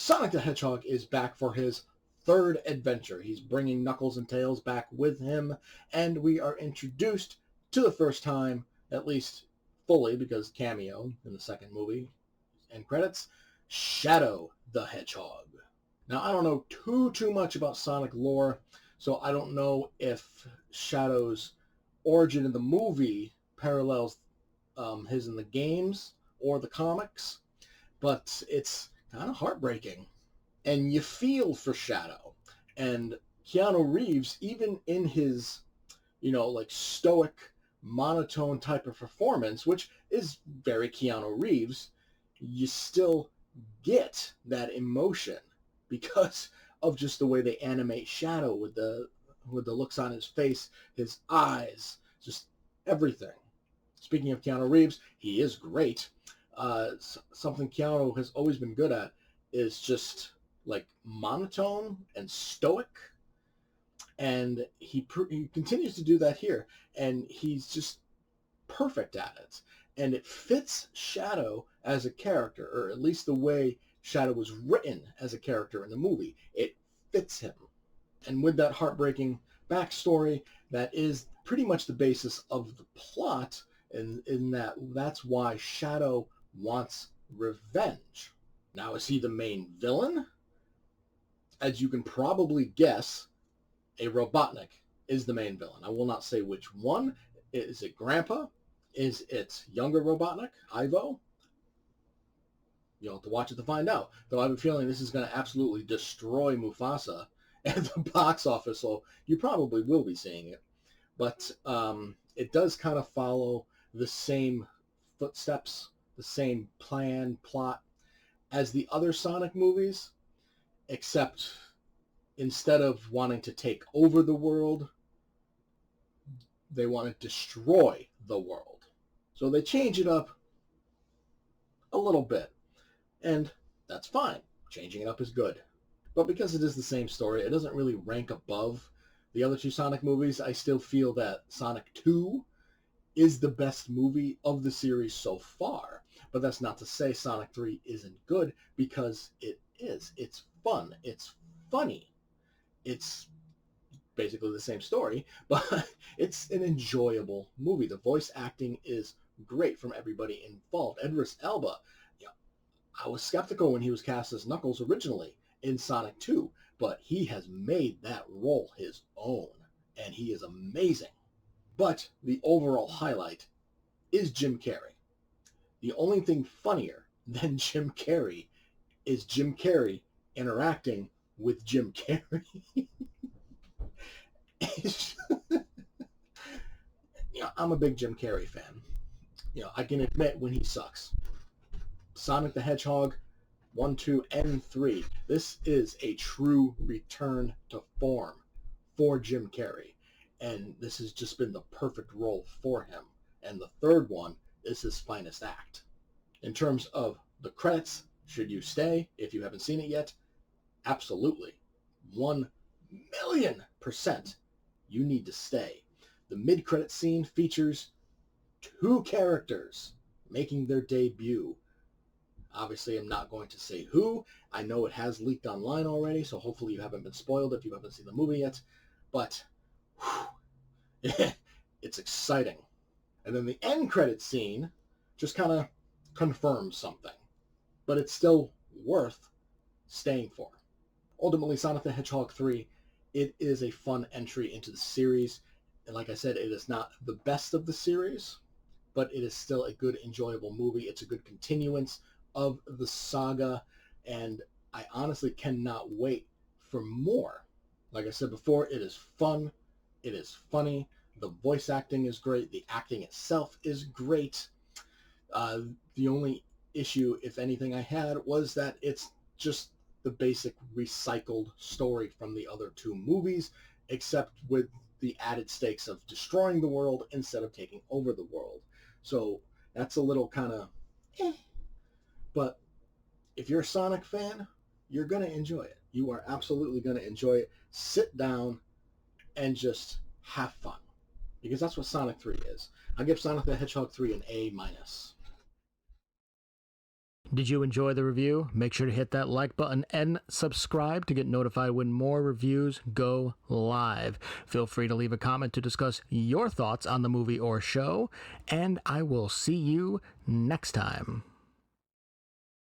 Sonic the Hedgehog is back for his third adventure. He's bringing Knuckles and Tails back with him, and we are introduced to the first time, at least fully, because cameo in the second movie and credits, Shadow the Hedgehog. Now, I don't know too much about Sonic lore, so I don't know if Shadow's origin in the movie parallels his in the games or the comics, but it's kind of heartbreaking. And you feel for Shadow. And Keanu Reeves, even in his, like stoic, monotone type of performance, which is very Keanu Reeves, you still get that emotion because of just the way they animate Shadow with the looks on his face, his eyes, just everything. Speaking of Keanu Reeves, he is great. Something Keanu has always been good at is just like monotone and stoic, and he continues to do that here, and he's just perfect at it. And it fits Shadow as a character, or at least the way Shadow was written as a character in the movie. It fits him. And with that heartbreaking backstory, that is pretty much the basis of the plot, and in that's why Shadow wants revenge. Now, is he the main villain? As you can probably guess, a Robotnik is the main villain. I will not say which one. Is it Grandpa? Is it younger Robotnik, Ivo? You'll have to watch it to find out. Though I have a feeling this is going to absolutely destroy Mufasa at the box office, so you probably will be seeing it. But it does kind of follow the same footsteps, the same plot as the other Sonic movies, except instead of wanting to take over the world, they want to destroy the world. So they change it up a little bit, and that's fine. Changing it up is good. But because it is the same story, it doesn't really rank above the other two Sonic movies. I still feel that Sonic 2 is the best movie of the series so far. But that's not to say Sonic 3 isn't good, because it is. It's fun. It's funny. It's basically the same story, but it's an enjoyable movie. The voice acting is great from everybody involved. Idris Elba, I was skeptical when he was cast as Knuckles originally in Sonic 2, but he has made that role his own, and he is amazing. But the overall highlight is Jim Carrey. The only thing funnier than Jim Carrey is Jim Carrey interacting with Jim Carrey. I'm a big Jim Carrey fan. I can admit when he sucks. Sonic the Hedgehog 1, 2, and 3. This is a true return to form for Jim Carrey. And this has just been the perfect role for him. And the third one is his finest act. In terms of the credits, should you stay if you haven't seen it yet? Absolutely. 1,000,000% you need to stay. The mid-credit scene features 2 characters making their debut. Obviously, I'm not going to say who. I know it has leaked online already, so hopefully you haven't been spoiled if you haven't seen the movie yet. But it's exciting. And then the end credit scene just kind of confirms something. But it's still worth staying for. Ultimately, Sonic the Hedgehog 3, it is a fun entry into the series. And like I said, it is not the best of the series, but it is still a good, enjoyable movie. It's a good continuance of the saga, and I honestly cannot wait for more. Like I said before, it is fun, it is funny, the voice acting is great, the acting itself is great. The only issue, if anything, I had was that it's just the basic recycled story from the other 2 movies, except with the added stakes of destroying the world instead of taking over the world. So that's a little kind of But if you're a Sonic fan, you're going to enjoy it. You are absolutely going to enjoy it. Sit down and just have fun, because that's what Sonic 3 is. I give Sonic the Hedgehog 3 an A-. Did you enjoy the review? Make sure to hit that like button and subscribe to get notified when more reviews go live. Feel free to leave a comment to discuss your thoughts on the movie or show, and I will see you next time.